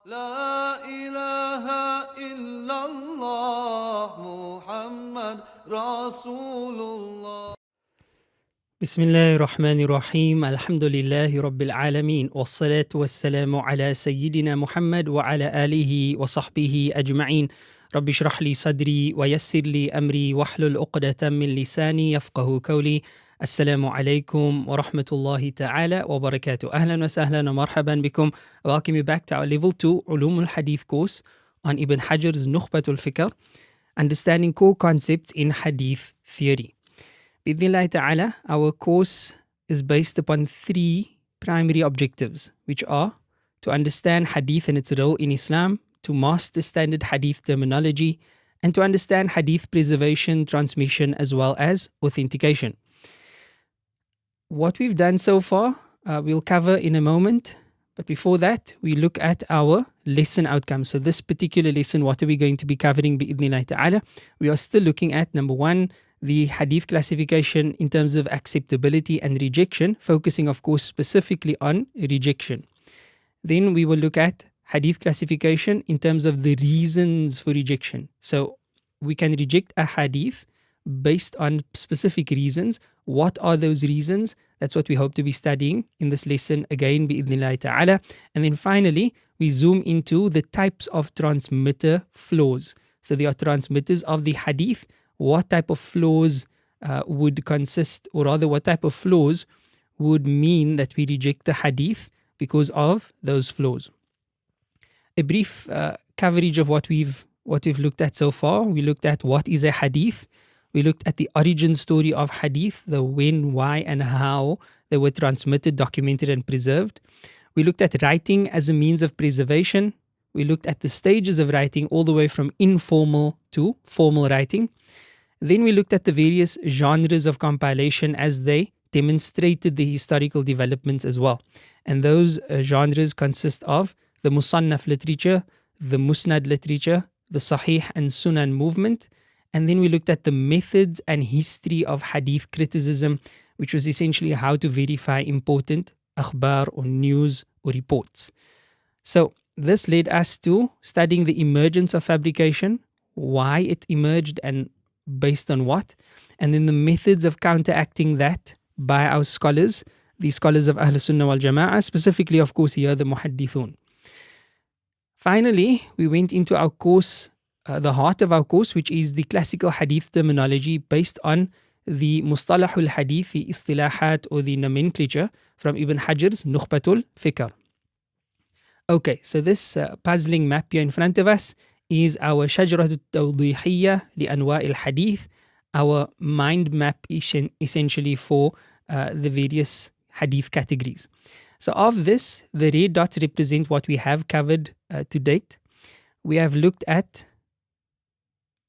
لا إله إلا الله محمد رسول الله. بسم الله الرحمن الرحيم الحمد لله رب العالمين والصلاة والسلام على سيدنا محمد وعلى آله وصحبه أجمعين. رب اشرح لي صدري ويسر لي أمري واحلل عقدة من لساني يفقه قولي. السلام عليكم ورحمة الله تعالى وبركاته. أهلا وسهلا ومرحبا بكم. Welcome you back to our level 2 al Hadith course on Ibn Hajar's Nukhbat al-Fikar, understanding core concepts in Hadith theory. Bidnillahi ta'ala, our course is based upon three primary objectives, which are to understand Hadith and its role in Islam, to master standard Hadith terminology, and to understand Hadith preservation, transmission, as well as authentication. What we've done so far, we'll cover in a moment. But before that, we look at our lesson outcomes. So this particular lesson, what are we going to be covering bi'idhnillahi ta'ala? We are still looking at, number one, the Hadith classification in terms of acceptability and rejection, focusing, of course, specifically on rejection. Then we will look at Hadith classification in terms of the reasons for rejection. So we can reject a Hadith based on specific reasons. What are those reasons? That's what we hope to be studying in this lesson again, bi'idhnillahi ta'ala. And then finally, we zoom into the types of transmitter flaws. So there are transmitters of the Hadith. What type of flaws would consist, or rather what type of flaws would mean that we reject the Hadith because of those flaws. A brief coverage of what we've looked at so far. We looked at what is a Hadith. We looked at the origin story of Hadith, the when, why, and how they were transmitted, documented, and preserved. We looked at writing as a means of preservation. We looked at the stages of writing all the way from informal to formal writing. Then we looked at the various genres of compilation as they demonstrated the historical developments as well. And those genres consist of the Musannaf literature, the Musnad literature, the Sahih and Sunan movement. And then we looked at the methods and history of Hadith criticism, which was essentially how to verify important akhbar or news or reports. So this led us to studying the emergence of fabrication, why it emerged and based on what, and then the methods of counteracting that by our scholars, the scholars of Ahl Sunnah wal Jama'ah, specifically, of course, here the Muhaddithun. Finally, we went into our course, the heart of our course, which is the classical Hadith terminology based on the Mustalahul Hadith, the Istilahat or the nomenclature from Ibn Hajar's Nukhbat al-Fikar. Okay, so this puzzling map here in front of us is our Shajrat al-Tawdihiyya li Anwa' al-Hadith, our mind map essentially for the various Hadith categories. So of this, the red dots represent what we have covered to date. We have looked at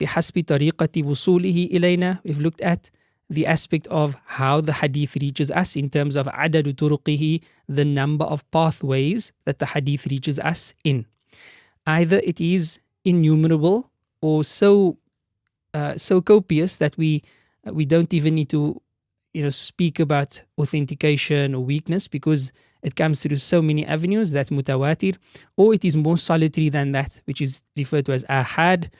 بحسب طريقة وصوله إلينا. We've looked at the aspect of how the Hadith reaches us in terms of عدد طرقه, the number of pathways that the Hadith reaches us in. Either it is innumerable or so copious that we don't even need to speak about authentication or weakness because it comes through so many avenues. That's mutawatir. Or it is more solitary than that, which is referred to as ahad.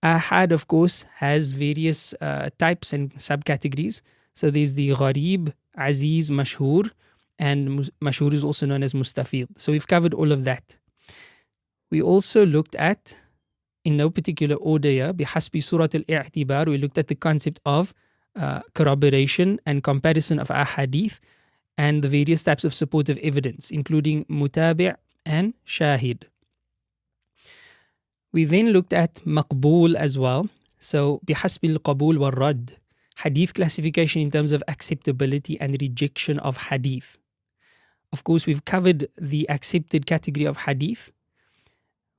Ahad, of course, has various types and subcategories. So there's the gharib, aziz, mashhur, and mashhur is also known as mustafid. So we've covered all of that. We also looked at, in no particular order here, bihasbi surat al-i'tibar, we looked at the concept of corroboration and comparison of ahadith and the various types of supportive evidence, including mutabi' and shahid. We then looked at maqbool as well. So bihasbi al-qabul wal-rad, hadith classification in terms of acceptability and rejection of hadith. Of course, we've covered the accepted category of hadith.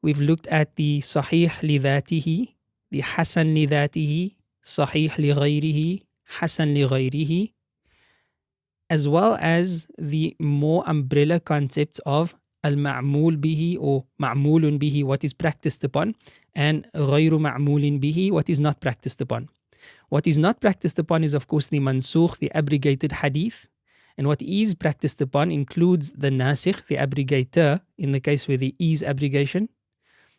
We've looked at the sahih li dhatihi, the hasan li dhatihi, sahih li ghayrihi, hasan li ghayrihi, as well as the more umbrella concepts of al-ma'mul bihi or ma'mulun bihi, what is practiced upon, and ghayru ma'mulin bihi, what is not practiced upon. What is not practiced upon is, of course, the mansukh, the abrogated hadith, And what is practiced upon includes the nasikh, the abrogator, in the case where there is abrogation.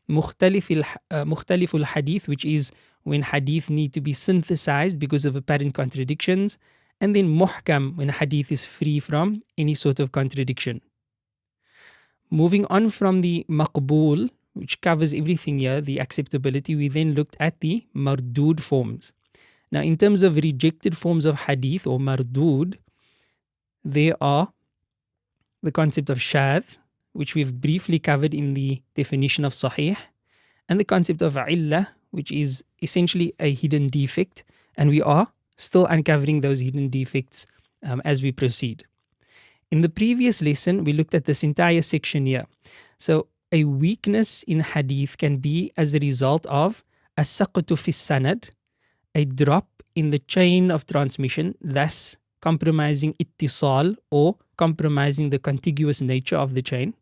Mukhtalif al-hadith, which is when hadith need to be synthesized because of apparent contradictions. And then muhkam, when hadith is free from any sort of contradiction. Moving on from the maqbool, which covers everything here, the acceptability, we then looked at the mardood forms. Now, in terms of rejected forms of hadith or mardood, there are the concept of shadh, which we've briefly covered in the definition of sahih, and the concept of illah, which is essentially a hidden defect, and we are still uncovering those hidden defects as we proceed. In the previous lesson, we looked at this entire section here. So, a weakness in hadith can be as a result of a saqtu fi sanad, a drop in the chain of transmission, thus compromising ittisal or compromising the contiguous nature of the chain.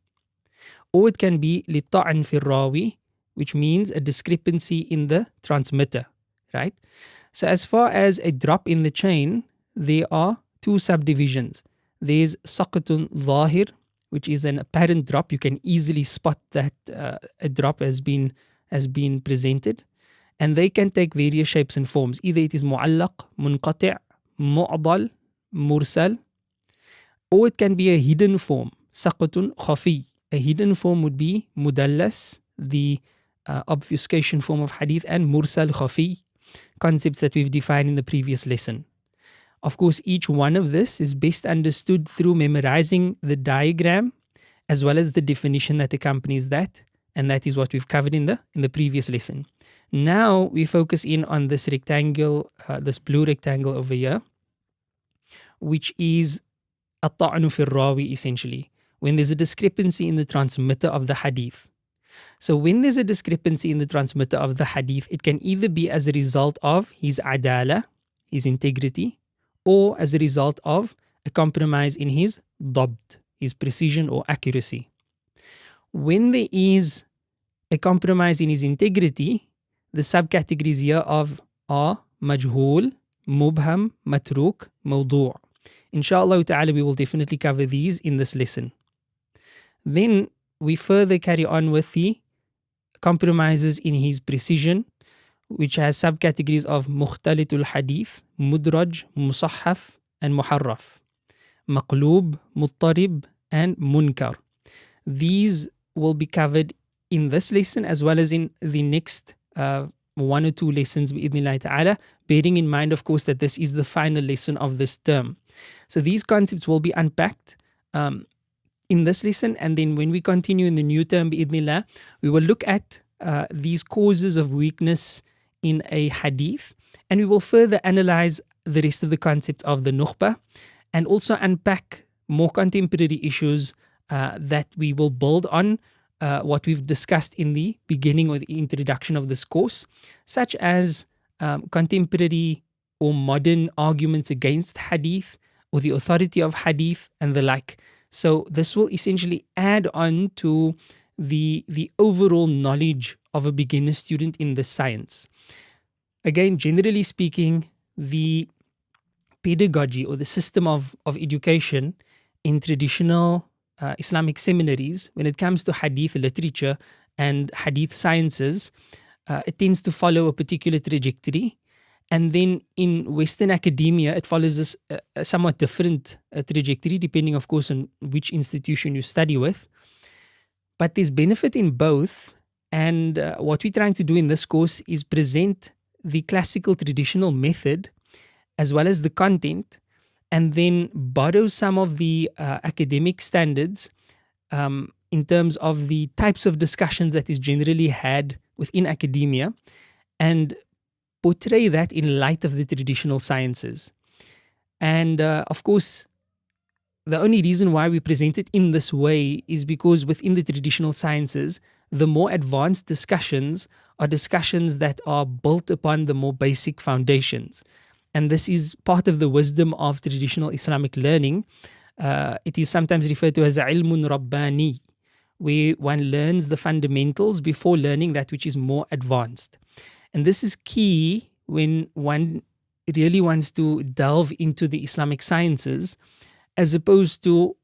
Or it can be lita'an fi rawi, which means a discrepancy in the transmitter, right? So as far as a drop in the chain, there are two subdivisions. There's saqtun zahir, which is an apparent drop. You can easily spot that a drop has been presented. And they can take various shapes and forms. Either it is mu'allaq, munqati', mu'dal, mursal, or it can be a hidden form, saqtun khafi. A hidden form would be mudallas, the obfuscation form of hadith, and mursal khafi, concepts that we've defined in the previous lesson. Of course, each one of this is best understood through memorizing the diagram as well as the definition that accompanies that, and that is what we've covered in the previous lesson. Now we focus in on this rectangle, this blue rectangle over here, which is at-ta'nu fi rawi, essentially, when there's a discrepancy in the transmitter of the hadith. So when there's a discrepancy in the transmitter of the hadith, it can either be as a result of his adala, his integrity, or as a result of a compromise in his dabt, his precision or accuracy. When there is a compromise in his integrity, the subcategories here are majhul, mubham, matruk, mawdu'. Inshallah ta'ala, we will definitely cover these in this lesson. Then we further carry on with the compromises in his precision, which has subcategories of mukhtalitul hadith, mudraj, musahhaf, and muharraf, maqloob, muttarib, and munkar. These will be covered in this lesson as well as in the next one or two lessons bi'idhnillahi ta'ala, bearing in mind, of course, that this is the final lesson of this term. So these concepts will be unpacked in this lesson, and then when we continue in the new term bi'idhnillah, we will look at these causes of weakness in a hadith, and we will further analyze the rest of the concept of the Nukhba, and also unpack more contemporary issues that we will build on what we've discussed in the beginning or the introduction of this course, such as contemporary or modern arguments against hadith or the authority of hadith and the like. So this will essentially add on to the overall knowledge of a beginner student in this science. Again, generally speaking, the pedagogy or the system of education in traditional Islamic seminaries, when it comes to hadith literature and hadith sciences, it tends to follow a particular trajectory. And then in Western academia, it follows a somewhat different trajectory, depending, of course, on which institution you study with. But there's benefit in both. And what we're trying to do in this course is present the classical traditional method as well as the content, and then borrow some of the academic standards in terms of the types of discussions that is generally had within academia, and portray that in light of the traditional sciences. And of course, the only reason why we present it in this way is because within the traditional sciences, the more advanced discussions are discussions that are built upon the more basic foundations. And this is part of the wisdom of traditional Islamic learning. It is sometimes referred to as ilmun rabbani, where one learns the fundamentals before learning that which is more advanced. And this is key when one really wants to delve into the Islamic sciences as opposed to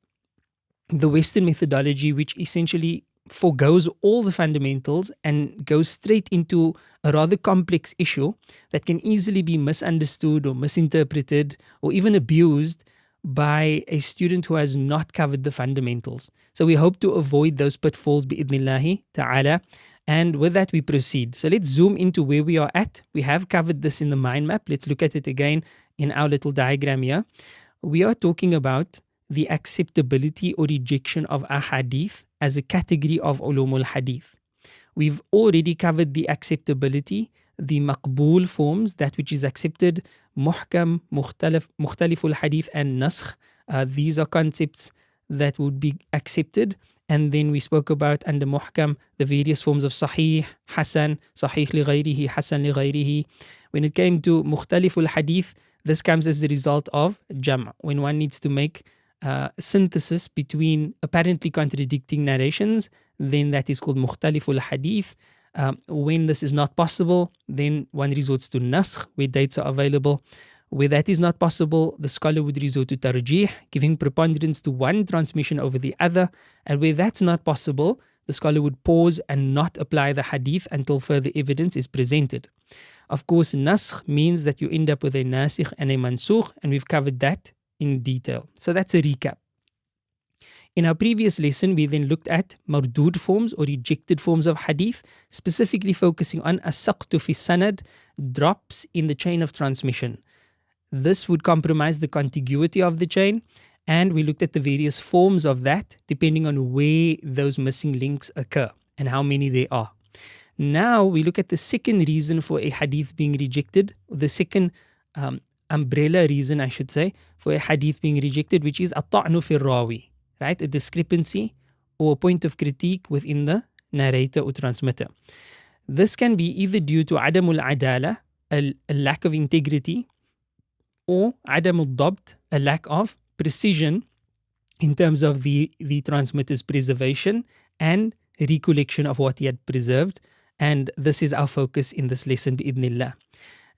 the Western methodology, which essentially forgoes all the fundamentals and goes straight into a rather complex issue that can easily be misunderstood or misinterpreted or even abused by a student who has not covered the fundamentals. So we hope to avoid those pitfalls bi'idhnillahi ta'ala. And with that, we proceed. So let's zoom into where we are at. We have covered this in the mind map. Let's look at it again in our little diagram here. We are talking about the acceptability or rejection of ahadith as a category of ulumul hadith. We've already covered the acceptability, the maqbool forms, that which is accepted, muhkam, mukhtaliful hadith, and naskh. These are concepts that would be accepted. And then we spoke about under muhkam the various forms of sahih, hasan, sahih li ghayrihi, hasan li ghayrihi. When it came to mukhtaliful hadith, this comes as the result of jam', when one needs to make synthesis between apparently contradicting narrations, then that is called mukhtaliful hadith. When this is not possible, then one resorts to naskh, where dates are available. Where that is not possible, the scholar would resort to tarjih, giving preponderance to one transmission over the other. And where that's not possible, the scholar would pause and not apply the hadith until further evidence is presented. Of course, naskh means that you end up with a nasikh and a mansukh, and we've covered that in detail. So that's a recap. In our previous lesson, we then looked at mardud forms or rejected forms of hadith, specifically focusing on as-saqtu fi sanad, drops in the chain of transmission. This would compromise the contiguity of the chain, and we looked at the various forms of that depending on where those missing links occur and how many there are. Now we look at the second reason for a hadith being rejected, the second umbrella reason, I should say, for a hadith being rejected, which is at-ta'nu fi rawi, right? A discrepancy or a point of critique within the narrator or transmitter. This can be either due to adamul adala, a lack of integrity, or adamul dabt, a lack of precision in terms of the transmitter's preservation and recollection of what he had preserved. And this is our focus in this lesson, bi'idhnillah.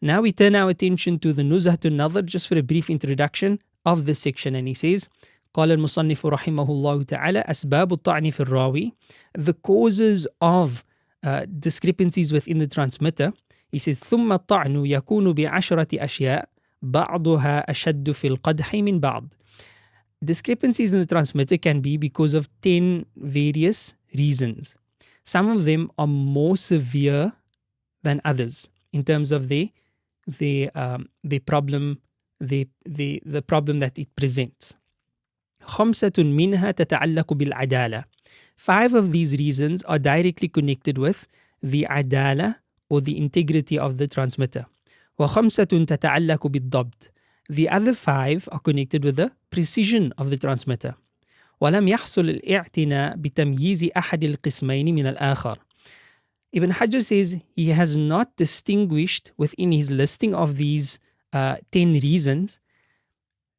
Now we turn our attention to the Nuzhatun Nadhr, just for a brief introduction of this section. And he says, قال المصنف رحمه الله تعالى أسباب الطعن في الراوي, the causes of discrepancies within the transmitter. He says, ثم الطعن يكون بعشرة أشياء بعضها أشد في القدح من بعض. Discrepancies in the transmitter can be because of 10 various reasons. Some of them are more severe than others in terms of the problem, the problem that it presents. خمسة منها تتعلق بالعدالة. 5 of these reasons are directly connected with the adala or the integrity of the transmitter. وخمسة تتعلق بالضبط. The other 5 are connected with the precision of the transmitter. ولم يحصل الاعتناء بتمييز أحد القسمين من الآخر. Ibn Hajar says he has not distinguished within his listing of these 10 reasons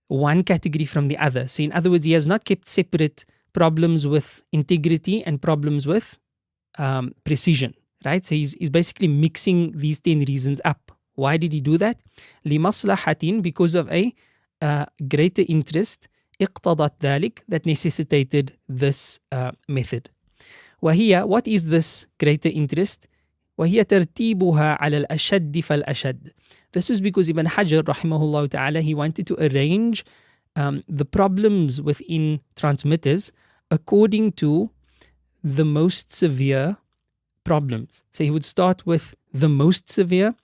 one category from the other. So in other words, he has not kept separate problems with integrity and problems with precision, right? So he's basically mixing these 10 reasons up. Why did he do that? لمصلحة, because of a greater interest اقتضت ذلك, that necessitated this method. وهي, what is this greater interest? وهي ترتيبها على الأشد فالأشد. This is because Ibn Hajar rahimahullah ta'ala, he wanted to arrange the problems within transmitters according to the most severe problems. So he would start with the most severe,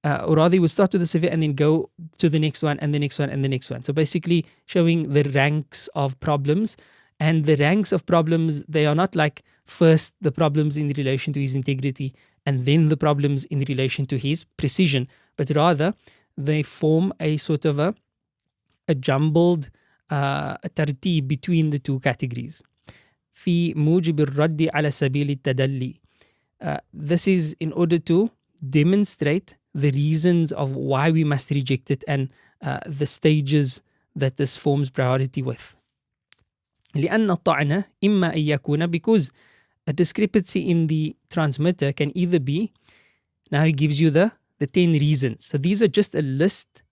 or rather he would start with the severe and then go to the next one and the next one and the next one. So basically showing the ranks of problems. And the ranks of problems, they are not like first the problems in relation to his integrity and then the problems in relation to his precision, but rather they form a sort of a jumbled tartib between the two categories. في موجب الرد على سبيل التدلي. This is in order to demonstrate the reasons of why we must reject it and the stages that this forms priority with. لأن الطعن إما أن يكون, because a discrepancy in the transmitter can either be, now he gives you the 10 reasons. So these are just a list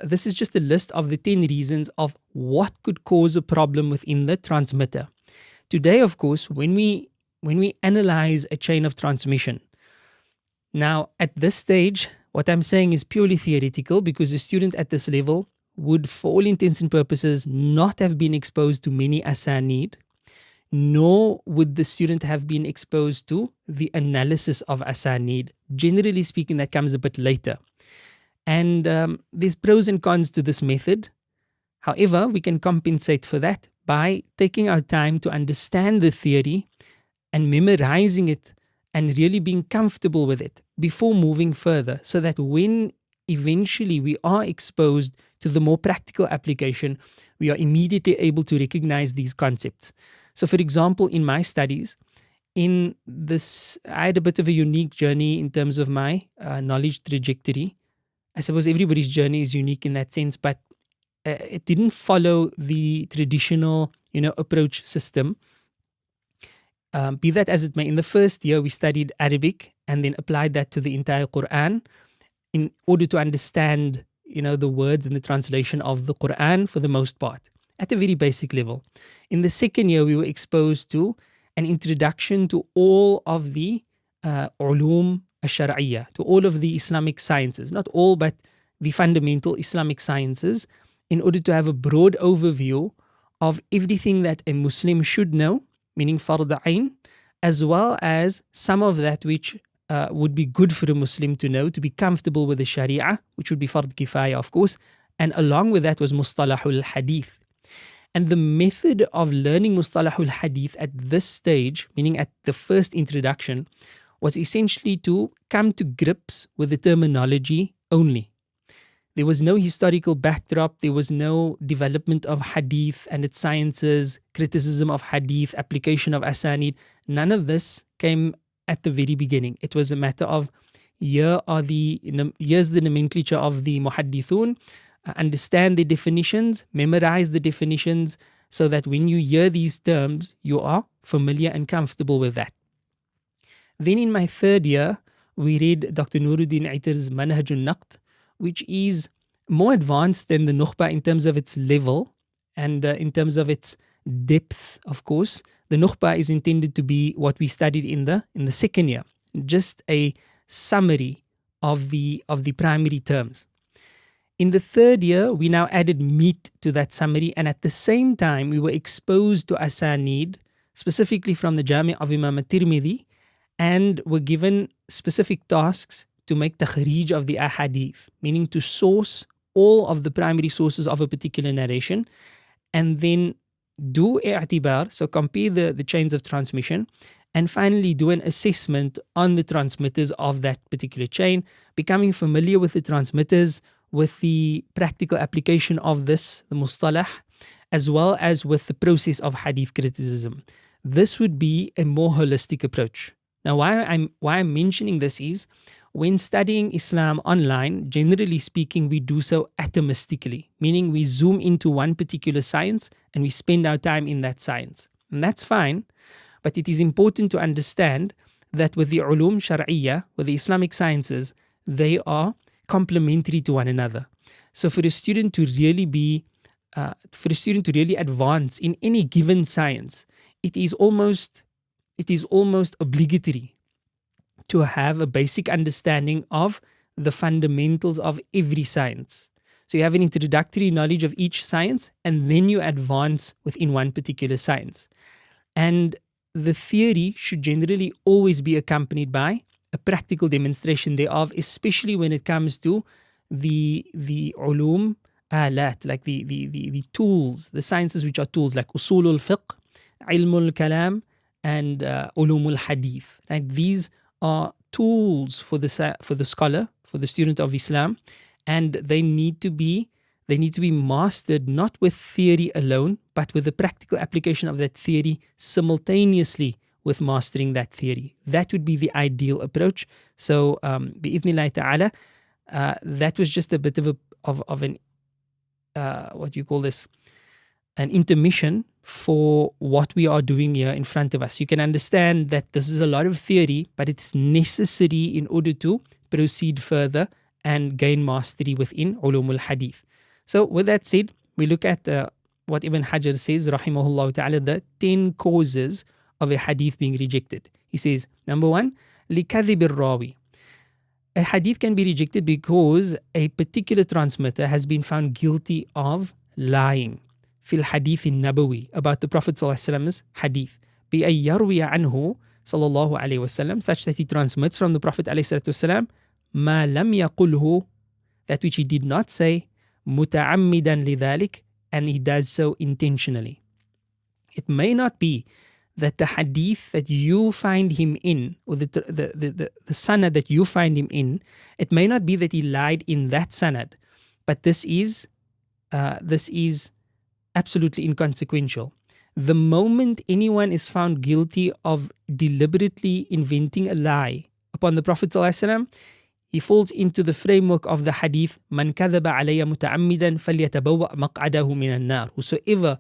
this is just a list of the 10 reasons of what could cause a problem within the transmitter. Today, of course, when we analyze a chain of transmission, now at this stage, what I'm saying is purely theoretical, because a student at this level would, for all intents and purposes, not have been exposed to many asanid, nor would the student have been exposed to the analysis of asanid. Generally speaking, that comes a bit later. And there's pros and cons to this method. However, we can compensate for that by taking our time to understand the theory and memorizing it and really being comfortable with it before moving further, so that when eventually we are exposed to the more practical application, we are immediately able to recognize these concepts. So, for example, in my studies, I had a bit of a unique journey in terms of my knowledge trajectory. I suppose everybody's journey is unique in that sense, but it didn't follow the traditional, approach system. Be that as it may, in the first year we studied Arabic and then applied that to the entire Quran in order to understand, the words and the translation of the Quran for the most part, at a very basic level. In the second year, we were exposed to an introduction to all of the al-Ulum al-Shariyyah, to all of the Islamic sciences, not all, but the fundamental Islamic sciences, in order to have a broad overview of everything that a Muslim should know, meaning fard ayn, as well as some of that which would be good for a Muslim to know, to be comfortable with the Sharia, which would be fard kifaya, of course, and along with that was mustalahul hadith. And the method of learning mustalahul hadith at this stage, meaning at the first introduction, was essentially to come to grips with the terminology only. There was no historical backdrop, there was no development of hadith and its sciences, criticism of hadith, application of asanid. None of this came at the very beginning. It was a matter of here's the nomenclature of the muhaddithun, understand the definitions, memorize the definitions, so that when you hear these terms, you are familiar and comfortable with that. Then in my third year, we read Dr. Nuruddin Aitar's Manhaj al-Naqd, which is more advanced than the Nukhba in terms of its level and in terms of its depth, of course. The Nukhba is intended to be what we studied in the second year, just a summary of the primary terms. In the third year, we now added meat to that summary, and at the same time, we were exposed to asanid, specifically from the Jami' of Imam al-Tirmidhi, and were given specific tasks to make takhrij of the ahadith, meaning to source all of the primary sources of a particular narration, and then do i'tibar, so compare the chains of transmission, and finally do an assessment on the transmitters of that particular chain, becoming familiar with the transmitters, with the practical application of this, the mustalah, as well as with the process of hadith criticism. This would be a more holistic approach. Now, why I'm mentioning this is, when studying Islam online, generally speaking, we do so atomistically, meaning we zoom into one particular science and we spend our time in that science. And that's fine, but it is important to understand that with the ulum shar'iyyah, with the Islamic sciences, they are complementary to one another. So for a student to really advance in any given science, it is almost obligatory to have a basic understanding of the fundamentals of every science. So you have an introductory knowledge of each science, and then you advance within one particular science. And the theory should generally always be accompanied by a practical demonstration thereof, especially when it comes to the ulum alat, like the tools, the sciences which are tools like usul al-fiqh, ilm al-kalam, and ulum al-hadith. Right? These are tools for the scholar, for the student of Islam, and they need to be mastered not with theory alone, but with the practical application of that theory simultaneously with mastering that theory. That would be the ideal approach. So, bi'idhnillahi ta'ala, that was just a bit of an an intermission for what we are doing here in front of us. You can understand that this is a lot of theory, but it's necessary in order to proceed further and gain mastery within ulum al-hadith. So with that said, we look at what Ibn Hajar says, rahimahullah ta'ala, the 10 causes of a hadith being rejected. He says, number 1, لِكَذِبِ الرَّاوِي. A hadith can be rejected because a particular transmitter has been found guilty of lying. في الحديث النبوي, about the Prophet ﷺ's hadith. بأن يروي عنه صلى الله عليه وسلم, such that he transmits from the Prophet ﷺ ما لم يقله, that which he did not say, متعمدا لذلك, and he does so intentionally. It may not be that the hadith that you find him in, or the sanad that you find him in, it may not be that he lied in that sanad, but this is absolutely inconsequential. The moment anyone is found guilty of deliberately inventing a lie upon the Prophet ﷺ, he falls into the framework of the hadith, "Man kadhaba alayya muta'ammidan falyatabawwa maq'adahu minan nar." Whosoever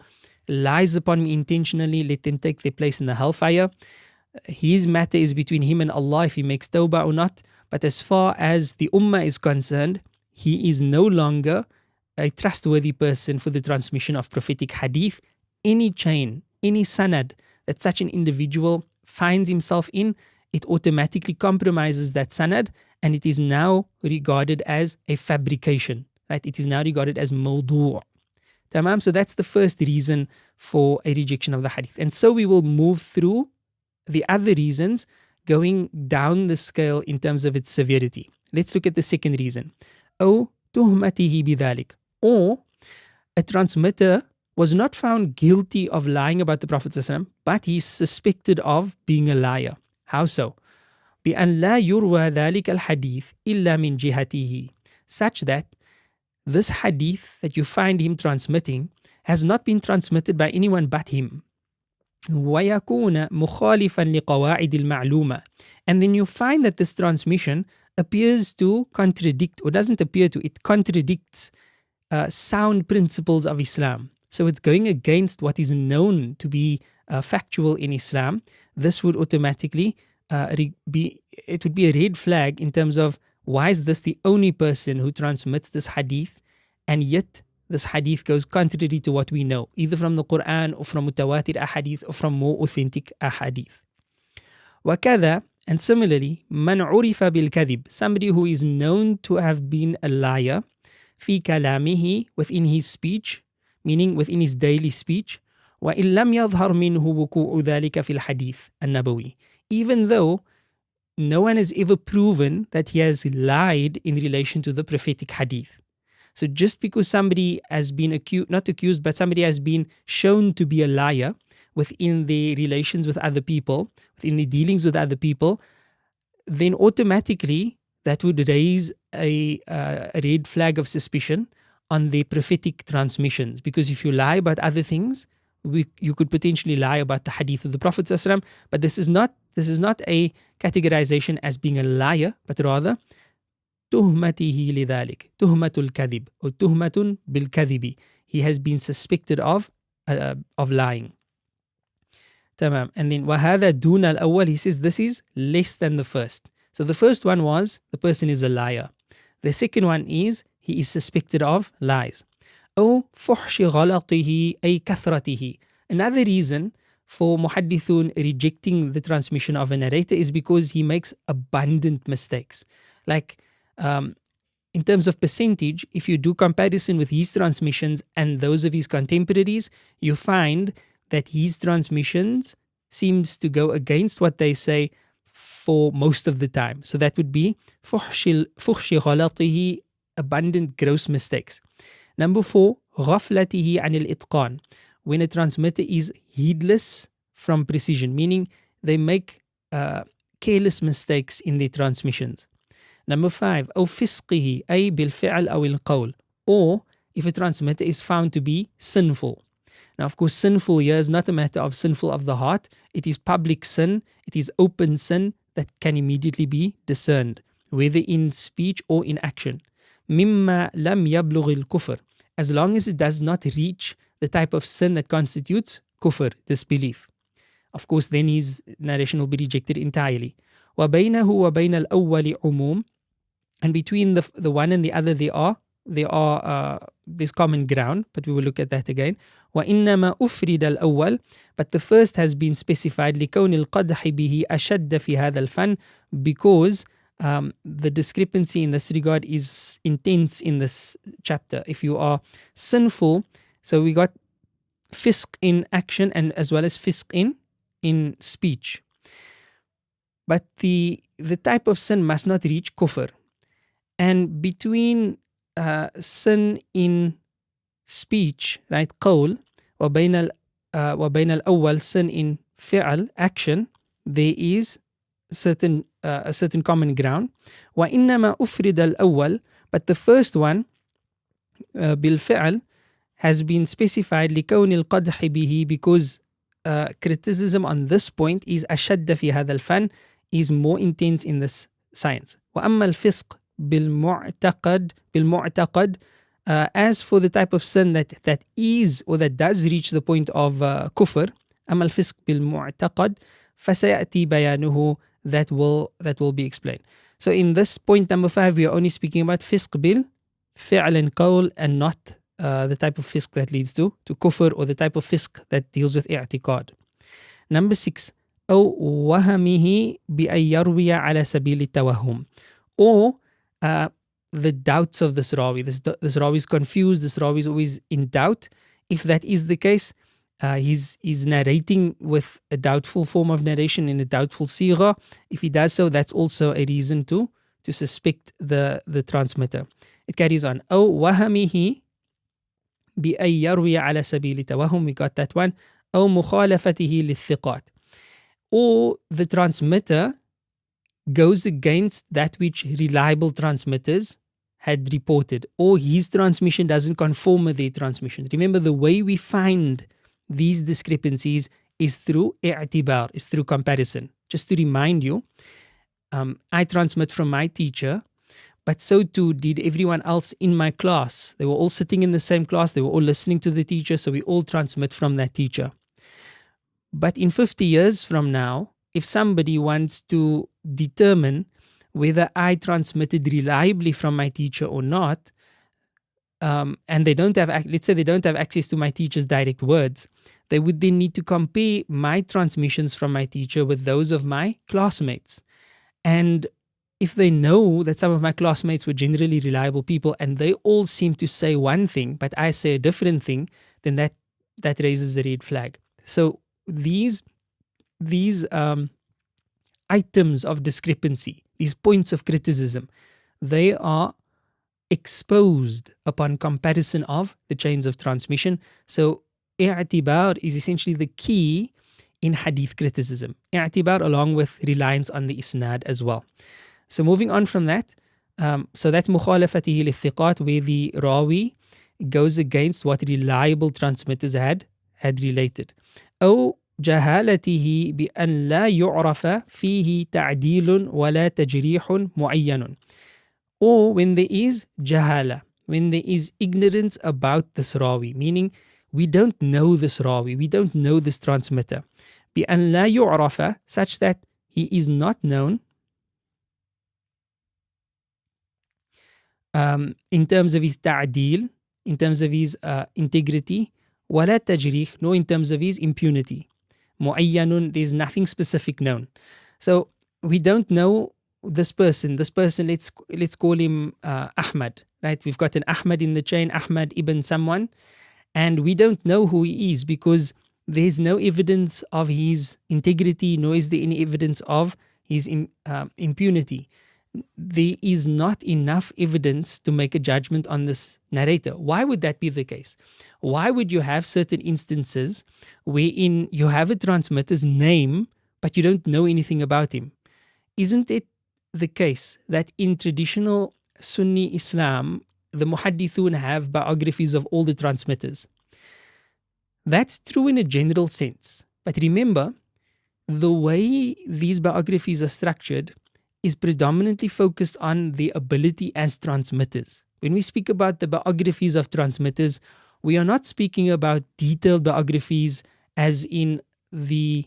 lies upon me intentionally, let them take their place in the hellfire. His matter is between him and Allah if he makes tawbah or not. But as far as the ummah is concerned, he is no longer a trustworthy person for the transmission of prophetic hadith. Any chain, any sanad that such an individual finds himself in, it automatically compromises that sanad, and it is now regarded as a fabrication, right? It is now regarded as mawdu'. Tamam? So that's the first reason for a rejection of the hadith. And so we will move through the other reasons, going down the scale in terms of its severity. Let's look at the second reason. أو تهمته بذلك. Or a transmitter was not found guilty of lying about the Prophet ﷺ, but he is suspected of being a liar. How so? بأن لا يروى ذلك الحديث إلا من جهته, such that this hadith that you find him transmitting has not been transmitted by anyone but him. ويكون مخالفا لقواعد المعلومة. And then you find that this transmission appears to contradict, or doesn't appear to, it contradicts sound principles of Islam. So it's going against what is known to be factual in Islam. This would automatically be a red flag in terms of, why is this the only person who transmits this hadith, and yet this hadith goes contrary to what we know, either from the Quran or from mutawatir ahadith or from more authentic ahadith. وكذا, and similarly, من عرف بالكذب, somebody who is known to have been a liar, في كلامه, within his speech, meaning within his daily speech, وإن لم يظهر منه وقوع ذلك في الحديث النبوي, even though no one has ever proven that he has lied in relation to the prophetic hadith. So just because somebody has been somebody has been shown to be a liar within their relations with other people, within the dealings with other people, then automatically that would raise a red flag of suspicion on the prophetic transmissions. Because if you lie about other things, you could potentially lie about the hadith of the Prophet ﷺ, but this is not a categorization as being a liar, but rather تهمته لذلك, تهمة الكذب, or تهمة بالكذب. He has been suspected of lying. Tamam. And then وهذا دون الأول, he says this is less than the first. So the first one was the person is a liar. The second one is he is suspected of lies. أو فحش غلطه أي كثرته. Another reason for muhaddithun rejecting the transmission of a narrator is because he makes abundant mistakes. Like in terms of percentage, if you do comparison with his transmissions and those of his contemporaries, you find that his transmissions seems to go against what they say for most of the time. So that would be فحش غلطه, abundant gross mistakes. Number 4, غفلته عن الإتقان, when a transmitter is heedless from precision, meaning they make careless mistakes in their transmissions. Number 5, أو فسقه أي بالفعل أو القول, or if a transmitter is found to be sinful. Now, of course, sinful here is not a matter of sinful of the heart. It is public sin. It is open sin that can immediately be discerned, whether in speech or in action. مما لم يبلغ الكفر, as long as it does not reach the type of sin that constitutes kufr, disbelief. Of course, then his narration will be rejected entirely. وبينه وبين الأول عموم, and between the one and the other there are there's common ground, but we will look at that again. وإنما أفرد الأول, but the first has been specified لكون القدح به أشد في هذا الفن, because the discrepancy in this regard is intense in this chapter. If you are sinful, so we got fisq in action and as well as fisq in speech. But the type of sin must not reach kufr. And between sin in speech, right, qawl, وبين الأول, sin in fi'al, action, there is a certain common ground. وإنما أفرد الأول, but the first one, بالفعل, has been specified لكون القدح به, because criticism on this point is أشد في هذا الفن, is more intense in this science. وأما الفسق بالمعتقد, as for the type of sin that is or that does reach the point of kufr, أما الفسق بالمعتقد فسيأتي بيانه, that will be explained. So in this point number 5, we are only speaking about fisq bil fi'l and qawl, and not the type of fisq that leads to kufr, or the type of fisq that deals with i'tiqad. Number 6, أو وهمه بأن يروي على سبيل التوهم, or the doubts of this rawi. This rawi is confused, this rawi is always in doubt. If that is the case, he's narrating with a doubtful form of narration in a doubtful sigha. If he does so, that's also a reason to suspect the transmitter. It carries on. أو وهمه بأن يروي على سبيل التوهم, we got that one. أو مخالفته للثقات, or the transmitter goes against that which reliable transmitters had reported, or his transmission doesn't conform with their transmission. Remember, the way we find these discrepancies is through i'tibar, is through comparison. Just to remind you, I transmit from my teacher, but so too did everyone else in my class. They were all sitting in the same class, they were all listening to the teacher, so we all transmit from that teacher. But in 50 years from now, if somebody wants to determine whether I transmitted reliably from my teacher or not, and they don't have, let's say they don't have access to my teacher's direct words, they would then need to compare my transmissions from my teacher with those of my classmates. And if they know that some of my classmates were generally reliable people and they all seem to say one thing, but I say a different thing, then that raises a red flag. So these items of discrepancy, these points of criticism, they are exposed upon comparison of the chains of transmission. So i'tibar is essentially the key in hadith criticism. I'tibar along with reliance on the isnad as well. So moving on from that, so that's مخالفته للثقات, where the rawi goes against what reliable transmitters had related. أو جهالته بأن لا يعرف فيه تعديل ولا تجريح معين. Or when there is jahala, when there is ignorance about this rawi, meaning we don't know this rawi, we don't know this transmitter. بأن لا يعرف, such that he is not known in terms of his ta'dil, in terms of his integrity, ولا تجريح, nor in terms of his impunity. معين, there's nothing specific known. So we don't know this person, let's call him Ahmad, right? We've got an Ahmad in the chain, Ahmad ibn someone, and we don't know who he is because there's no evidence of his integrity, nor is there any evidence of his impunity. There is not enough evidence to make a judgment on this narrator. Why would that be the case? Why would you have certain instances wherein you have a transmitter's name, but you don't know anything about him? Isn't it the case that in traditional Sunni Islam, the muhaddithun have biographies of all the transmitters? That's true in a general sense. But remember, the way these biographies are structured is predominantly focused on the ability as transmitters. When we speak about the biographies of transmitters, we are not speaking about detailed biographies as in the,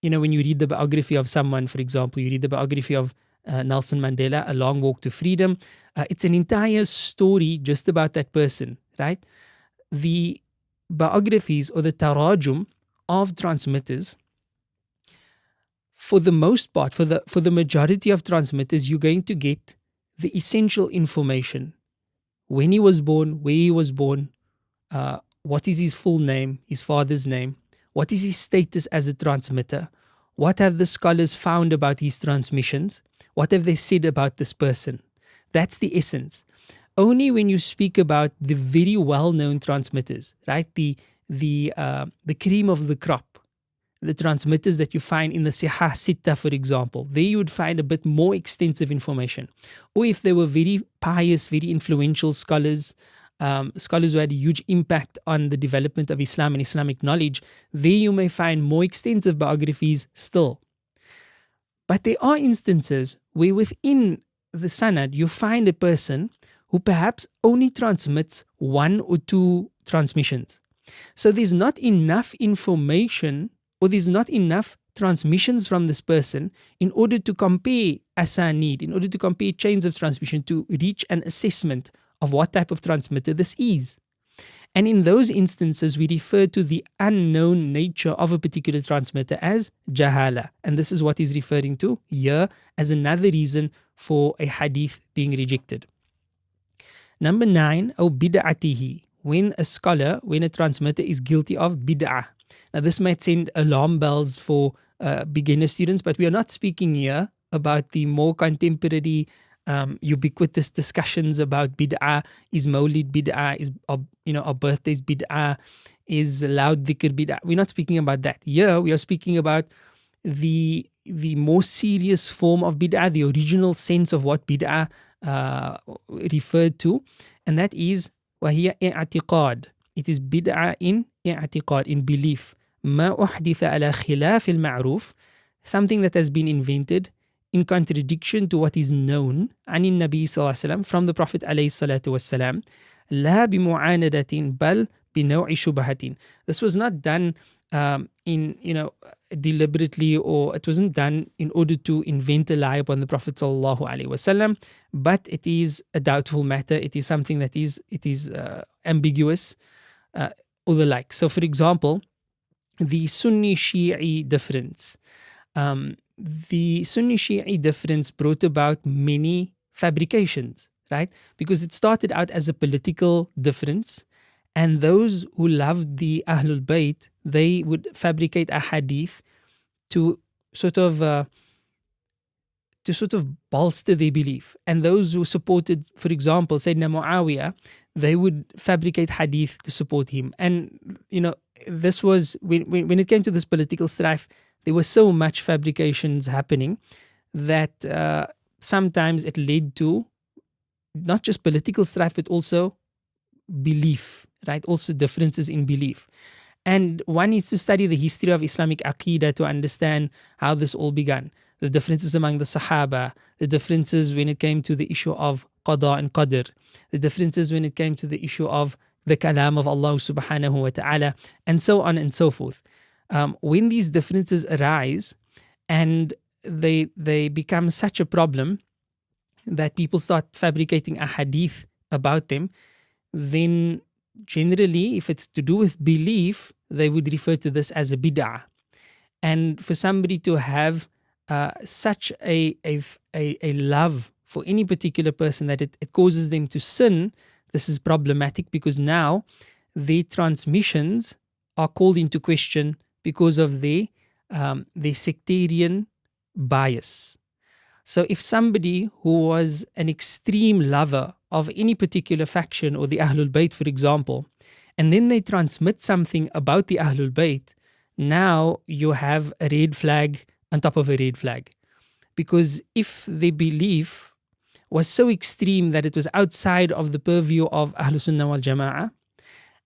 when you read the biography of someone, for example, you read the biography of Nelson Mandela, A Long Walk to Freedom. It's an entire story just about that person, right? The biographies or the tarajum of transmitters, for the most part, for the majority of transmitters, you're going to get the essential information: when he was born, where he was born, what is his full name, his father's name, what is his status as a transmitter, what have the scholars found about his transmissions, what have they said about this person. That's the essence. Only when you speak about the very well-known transmitters, right, the cream of the crop, the transmitters that you find in the Sihah Sitta, for example, there you would find a bit more extensive information. Or if they were very pious, very influential scholars, scholars who had a huge impact on the development of Islam and Islamic knowledge, there you may find more extensive biographies still. But there are instances where within the sanad you find a person who perhaps only transmits one or two transmissions. So there's not enough information, or there's not enough transmissions from this person in order to compare asanid, in order to compare chains of transmission, to reach an assessment of what type of transmitter this is. And in those instances, we refer to the unknown nature of a particular transmitter as jahala. And this is what he's referring to here as another reason for a hadith being rejected. Number 9, أو bid'atihi, when a transmitter is guilty of bid'ah. Now this might send alarm bells for beginner students, but we are not speaking here about the more contemporary ubiquitous discussions about bid'ah. Is Mawlid bid'ah? Is our birthdays bid'ah? Is loud dhikr bid'ah? We're not speaking about that. Here we are speaking about the more serious form of bid'ah, the original sense of what bid'ah referred to, and that is وهي اعتقاد. It is bid'ah in i'tiqad, in belief. ما أحدث على خلاف المعروف, something that has been invented in contradiction to what is known عن النبي صلى الله عليه وسلم, from the Prophet عليه الصلاة والسلام. لا بمعاندة بل بنوع شبهة. This was not done deliberately, or it wasn't done in order to invent a lie upon the Prophet sallallahu alaihi wasallam, but it is a doubtful matter. It is something that is ambiguous, or the like. So, for example, the Sunni Shi'i difference. The Sunni Shi'i difference brought about many fabrications, right? Because it started out as a political difference, and those who loved the Ahlul Bayt, they would fabricate a hadith to sort of bolster their belief. And those who supported, for example, Sayyidina Muawiyah, they would fabricate hadith to support him. And this was when it came to this political strife, there was so much fabrications happening that sometimes it led to not just political strife, but also belief, right? Also differences in belief. And one needs to study the history of Islamic Aqidah to understand how this all began. The differences among the Sahaba, the differences when it came to the issue of Qada and Qadr, the differences when it came to the issue of the Kalam of Allah subhanahu wa ta'ala, and so on and so forth. When these differences arise and they become such a problem that people start fabricating a hadith about them, then generally, if it's to do with belief, they would refer to this as a bid'ah. And for somebody to have such a love for any particular person that it causes them to sin, this is problematic, because now their transmissions are called into question because of their sectarian bias. So if somebody who was an extreme lover of any particular faction, or the Ahlul Bayt, for example, and then they transmit something about the Ahlul Bayt, now you have a red flag on top of a red flag. Because if their belief was so extreme that it was outside of the purview of Ahlul Sunnah wal Jama'ah,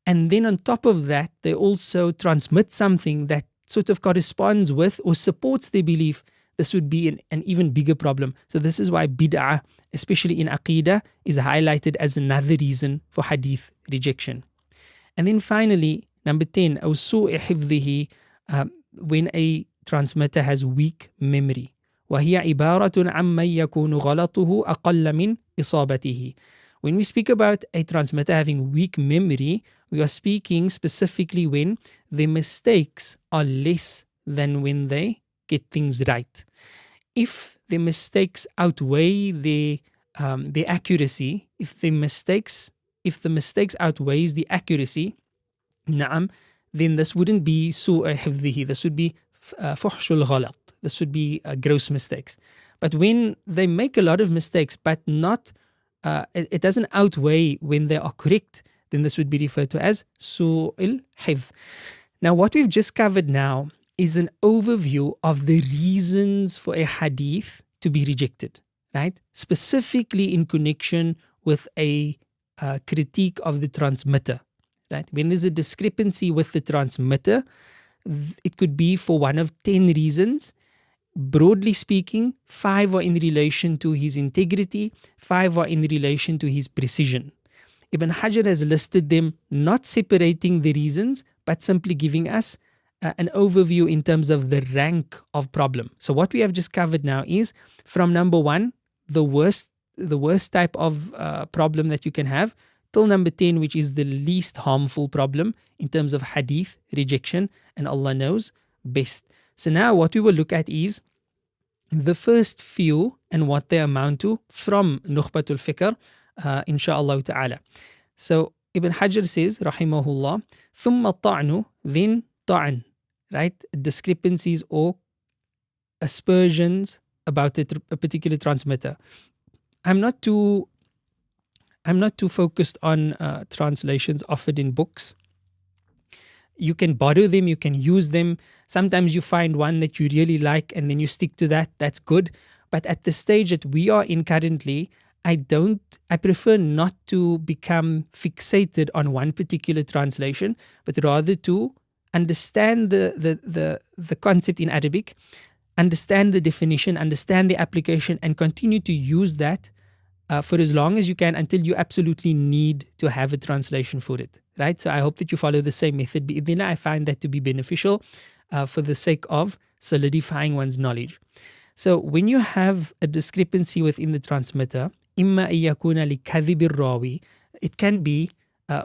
and then on top of that, they also transmit something that sort of corresponds with or supports their belief, this would be an even bigger problem. So this is why bid'ah, especially in Aqidah, is highlighted as another reason for hadith rejection. And then finally, number 10, أو سوء حفظه, when a transmitter has weak memory, وهي عبارة عمن يكون غلطه أقل من إصابته. When we speak about a transmitter having weak memory, we are speaking specifically when the mistakes are less than when they get things right. If the mistakes outweigh the accuracy, if the mistakes outweighs the accuracy, نعم, then this wouldn't be سوء حفظه. This would be فحش الغلط. This would be gross mistakes. But when they make a lot of mistakes, but not it doesn't outweigh when they are correct, then this would be referred to as سوء الحفظ. Now, what we've just covered now is an overview of the reasons for a hadith to be rejected, right? Specifically in connection with a critique of the transmitter, right? When there's a discrepancy with the transmitter, it could be for one of 10 reasons. Broadly speaking, 5 are in relation to his integrity, 5 are in relation to his precision. Ibn Hajar has listed them, not separating the reasons, but simply giving us an overview in terms of the rank of problem. So what we have just covered now is from number 1, the worst type of problem that you can have, till number 10, which is the least harmful problem in terms of hadith rejection, and Allah knows best. So now what we will look at is the first few and what they amount to from Nukhbat al-Fikar, insha'Allah ta'ala. So Ibn Hajar says, rahimahullah, ثم الطعن, then ta'an, right? Discrepancies or aspersions about a particular transmitter. I'm not too focused on translations offered in books. You can borrow them, you can use them. Sometimes you find one that you really like and then you stick to that. That's good. But at the stage that we are in currently, I prefer not to become fixated on one particular translation, but rather to understand the concept in Arabic, understand the definition, understand the application, and continue to use that for as long as you can until you absolutely need to have a translation for it, right? So I hope that you follow the same method. Bi'idhnillah, I find that to be beneficial for the sake of solidifying one's knowledge. So when you have a discrepancy within the transmitter, إما أن يكون لكذب الراوي, it can be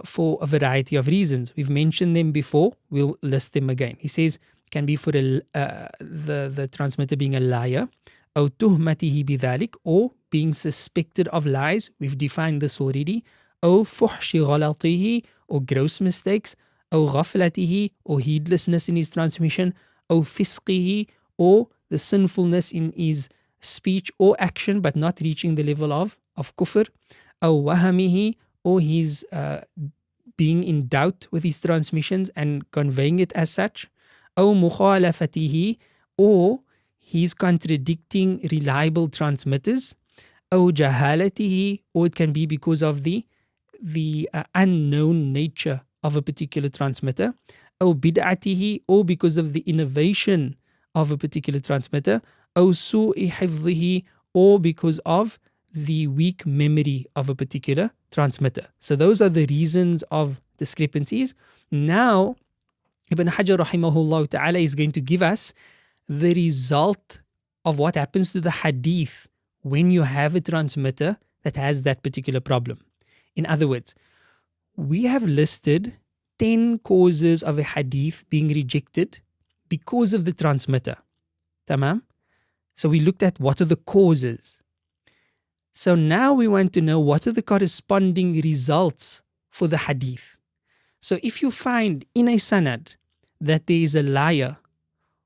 for a variety of reasons. We've mentioned them before. We'll list them again. He says it can be for the transmitter being a liar, أو تهمته بذلك, or being suspected of lies. We've defined this already. أو فحش غلطه, or gross mistakes. أو غفلته, or heedlessness in his transmission. أو فسقه, or the sinfulness in his speech or action but not reaching the level of kufr. أو وهمه, or his being in doubt with his transmissions and conveying it as such. أو مخالفته, or he's contradicting reliable transmitters. أو جهالته, or it can be because of the unknown nature of a particular transmitter. أو بدعته, or because of the innovation of a particular transmitter. أو سوء حفظه, or because of the weak memory of a particular transmitter. So those are the reasons of discrepancies. Now, Ibn Hajar rahimahullah ta'ala is going to give us the result of what happens to the hadith when you have a transmitter that has that particular problem. In other words, we have listed 10 causes of a hadith being rejected because of the transmitter. Tamam? So we looked at what are the causes. So now we want to know what are the corresponding results for the hadith. So if you find in a sanad that there is a liar,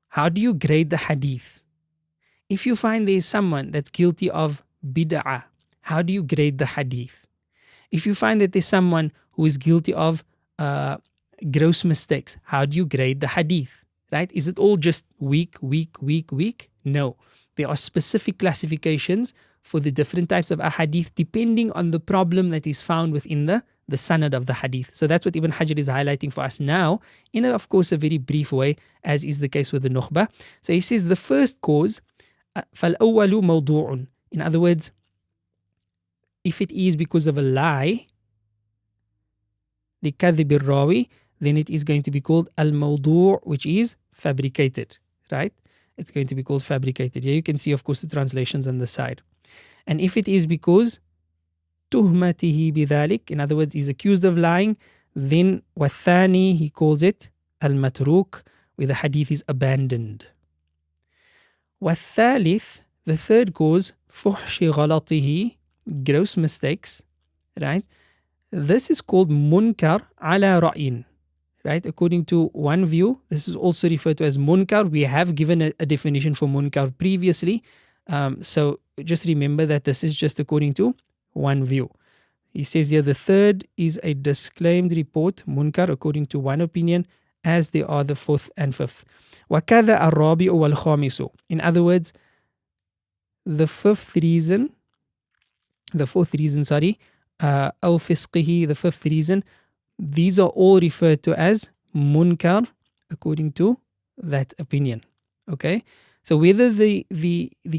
how do you grade the hadith? If you find there is someone that's guilty of bid'ah, how do you grade the hadith? If you find that there's someone who is guilty of gross mistakes, how do you grade the hadith? Right? Is it all just weak? No. There are specific classifications for the different types of ahadith depending on the problem that is found within the sanad of the hadith. So that's what Ibn Hajar is highlighting for us now in, of course, a very brief way, as is the case with the Nukhba. So he says the first cause, فَالْأَوَّلُ مَوْضُوعٌ. In other words, if it is because of a lie, لِكَذِبِ الرَّاوِي, then it is going to be called al-mawdu', which is fabricated, right? it's going to be called fabricated. Here you can see, of course, the translations on the side. And if it is because tuhmatihi bidhalik, in other words, he's accused of lying, then wathani, he calls it al-matruk, where the hadith is abandoned. Wathalith, the third cause, fuhshi ghalatihi, gross mistakes, right? This is called munkar ala ra'in, right? According to one view, this is also referred to as munkar. We have given a definition for munkar previously. So just remember that this is just according to one view. He says here the third is a disclaimed report, munkar, according to one opinion, as they are the fourth and fifth. وَكَذَا الرَّابِعُ وَالْخَامِسُ. In other words, the fourth reason, al-fisqihi, the fifth reason, these are all referred to as munkar according to that opinion. Okay? So whether the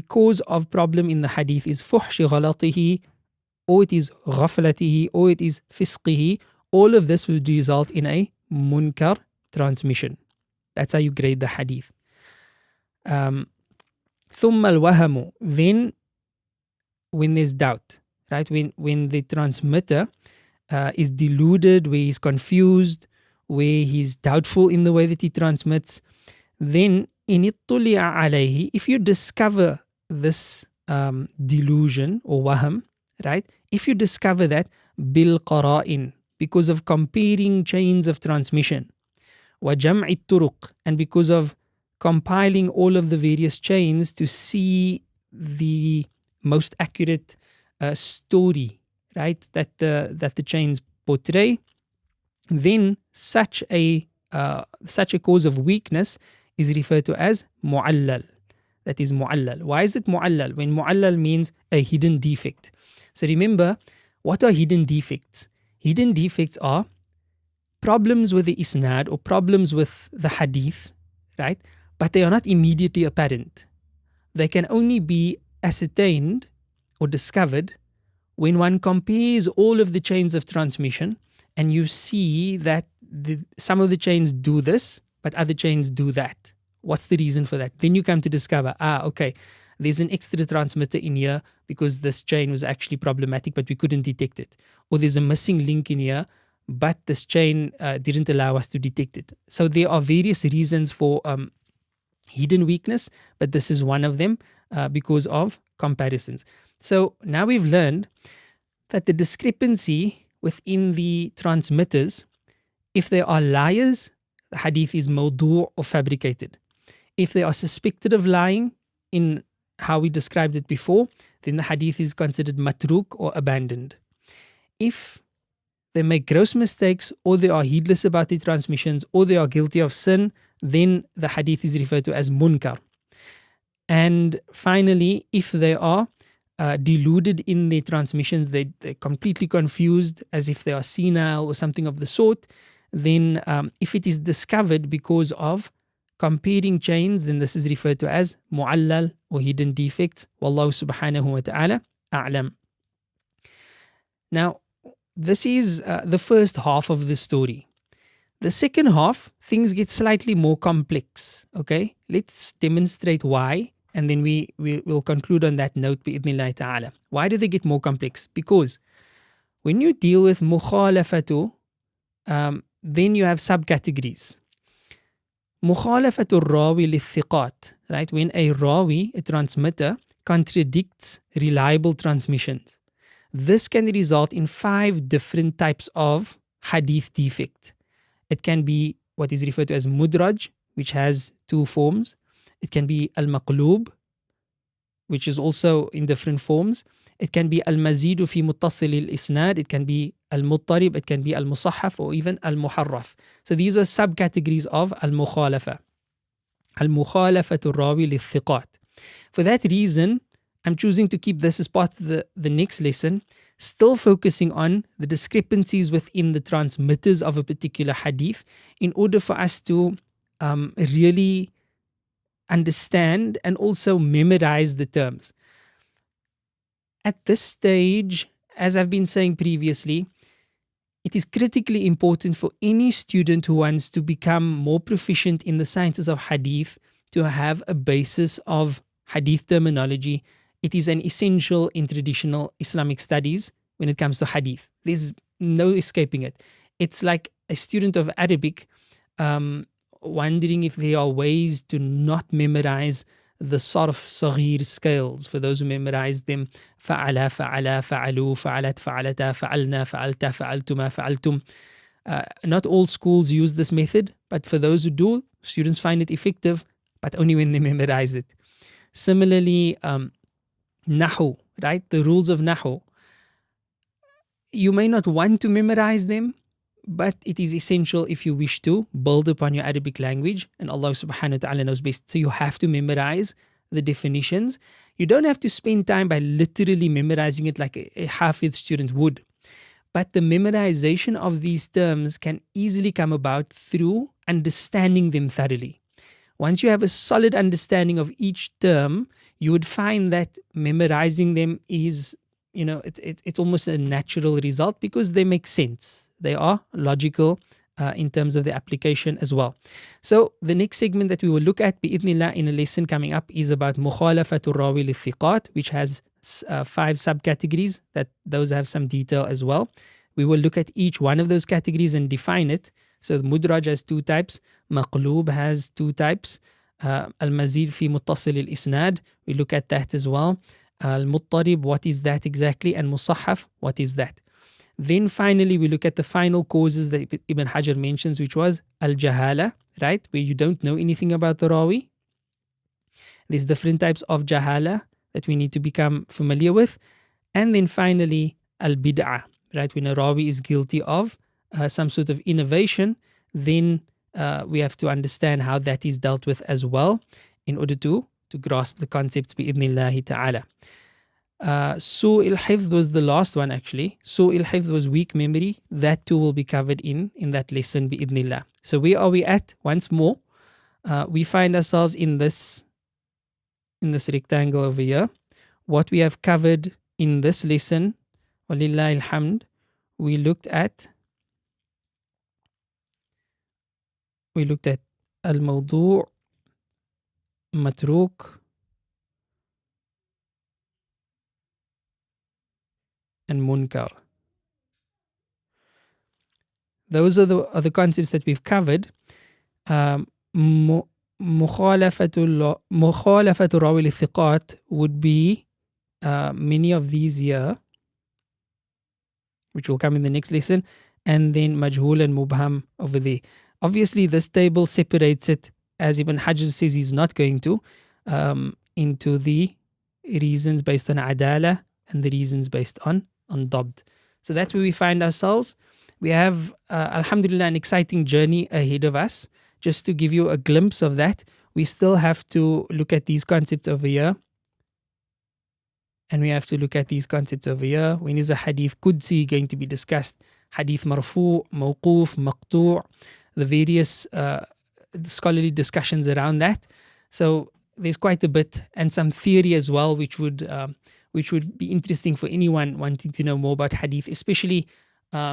cause of problem in the hadith is fuhshi ghalatihi, or it is ghaflatihi, or it is fisqihi, all of this would result in a munkar transmission. That's how you grade the hadith. ثُمَّ الْوَهَمُ. Then when there's doubt, right? When the transmitter is deluded, where he's confused, where he's doubtful in the way that he transmits, then in ittali'a alayhi, if you discover this delusion or waham, right? If you discover that bil qara'in, because of comparing chains of transmission, wa jam'i turuq, and because of compiling all of the various chains to see the most accurate story, right? That the chains portray, then such a cause of weakness is referred to as mu'allal. That is mu'allal. Why is it mu'allal? When mu'allal means a hidden defect. So remember, what are hidden defects? Hidden defects are problems with the isnad or problems with the hadith, right? But they are not immediately apparent. They can only be ascertained or discovered when one compares all of the chains of transmission and you see that some of the chains do this, but other chains do that. What's the reason for that? Then you come to discover, okay, there's an extra transmitter in here because this chain was actually problematic, but we couldn't detect it. Or there's a missing link in here, but this chain didn't allow us to detect it. So there are various reasons for hidden weakness, but this is one of them because of comparisons. So now we've learned that the discrepancy within the transmitters, if they are liars, the hadith is mawdu' or fabricated. If they are suspected of lying in how we described it before, then the hadith is considered matruk or abandoned. If they make gross mistakes, or they are heedless about the transmissions, or they are guilty of sin, then the hadith is referred to as munkar. And finally, if they are deluded in their transmissions, they're completely confused, as if they are senile or something of the sort, then if it is discovered because of comparing chains, then this is referred to as mu'allal or hidden defects. Wallahu subhanahu wa ta'ala a'lam. Now, this is the first half of the story. The second half, things get slightly more complex. Okay, let's demonstrate why, and then we'll conclude on that note bi'idhnillahi ta'ala. Why do they get more complex? Because when you deal with mukhalafatu, then you have subcategories. Mukhalafatu rawi lithiqat, right? When a rawi, a transmitter, contradicts reliable transmissions. This can result in 5 different types of hadith defect. It can be what is referred to as mudraj, which has 2 forms. It can be al-maqlub, which is also in different forms. It can be al-mazidu fi muttasil al-isnad. It can be al-muttarib. It can be al-musahaf or even al-muharraf. So these are subcategories of al-mukhalafa. Al-mukhalafatu rawi lithiqat. For that reason, I'm choosing to keep this as part of the next lesson, still focusing on the discrepancies within the transmitters of a particular hadith in order for us to really understand and also memorize the terms. At this stage, as I've been saying previously, it is critically important for any student who wants to become more proficient in the sciences of hadith to have a basis of hadith terminology. It is an essential in traditional Islamic studies when it comes to hadith. There's no escaping it. It's like a student of Arabic wondering if there are ways to not memorize the sarf saghir scales. For those who memorize them, fa'ala, fa'ala, fa'alu, fa'alat, fa'alata, fa'alna, fa'alta, fa'altuma, fa'altum. Not all schools use this method, but for those who do, students find it effective, but only when they memorize it. Similarly, nahu, right? The rules of nahu. You may not want to memorize them, but it is essential if you wish to build upon your Arabic language, and Allah subhanahu wa ta'ala knows best. So you have to memorize the definitions. You don't have to spend time by literally memorizing it like a Hafiz student would. But the memorization of these terms can easily come about through understanding them thoroughly. Once you have a solid understanding of each term, you would find that memorizing them is, it's almost a natural result because they make sense. They are logical in terms of the application as well. So the next segment that we will look at bi'idhnillah in a lesson coming up is about mukhalafatul rawi lil-thiqat, which has 5 subcategories. That those have some detail as well. We will look at each one of those categories and define it. So the mudraj has 2 types, maqloob has 2 types, al-mazid fi muttasil al-isnad, we look at that as well. Al-muttarib, what is that exactly? And musahaf, what is that? Then finally, we look at the final causes that Ibn Hajar mentions, which was al-jahala, right? Where you don't know anything about the rawi. There's different types of jahala that we need to become familiar with. And then finally, al-bid'ah, right? When a rawi is guilty of some sort of innovation, then we have to understand how that is dealt with as well in order to grasp the concept bi'idhnillahi ta'ala. Su'il hifdh was the last one actually. Su'il hifdh was weak memory. That too will be covered in that lesson bi'idhnillah. So where are we at? Once more, we find ourselves in this rectangle over here. What we have covered in this lesson, walillahi alhamd, we looked at al-mawdu', matruk, and munkar. Those are the concepts that we've covered. Mukhalafatul rawi lil-thiqat would be many of these here, which will come in the next lesson, and then majhul and mubham over there. Obviously, this table separates it, as Ibn Hajar says he's not going to, into the reasons based on adala and the reasons based on dabt. So that's where we find ourselves. We have, alhamdulillah, an exciting journey ahead of us. Just to give you a glimpse of that, we still have to look at these concepts over here. And we have to look at these concepts over here. When is a hadith Qudsi going to be discussed? Hadith marfu', mawquf, maqtu', the various scholarly discussions around that. So there's quite a bit, and some theory as well, which would be interesting for anyone wanting to know more about hadith, especially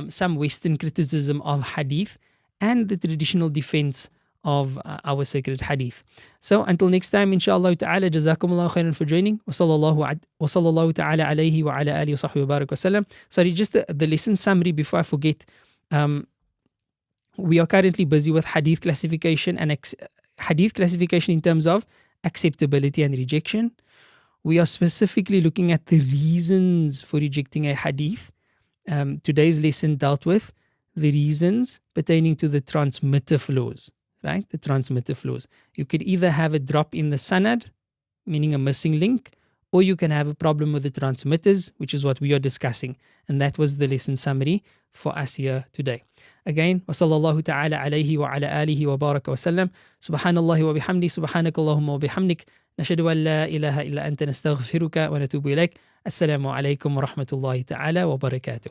some Western criticism of hadith and the traditional defense of our sacred hadith. So until next time, inshallah ta'ala, jazakumullahu khairan for joining. Wa sallallahu ta'ala alayhi wa ala alihi wa sahbihi wa barak wa sallam. Sorry, just the lesson summary before I forget. We are currently busy with hadith classification and hadith classification in terms of acceptability and rejection. We are specifically looking at the reasons for rejecting a hadith. Today's lesson dealt with the reasons pertaining to the transmitter flows, right? The transmitter flows. You could either have a drop in the sanad, meaning a missing link, or you can have a problem with the transmitters, which is what we are discussing. And that was the lesson summary for us here today. Again, wa sallallahu ta'ala alayhi wa ala alihi wa baraka wa sallam. Subhanallahi wa bihamdi, subhanakallahumma wa bihamdik. نشهد أن لا إله إلا أنت نستغفرك ونتوب إليك. السلام عليكم ورحمة الله تعالى وبركاته.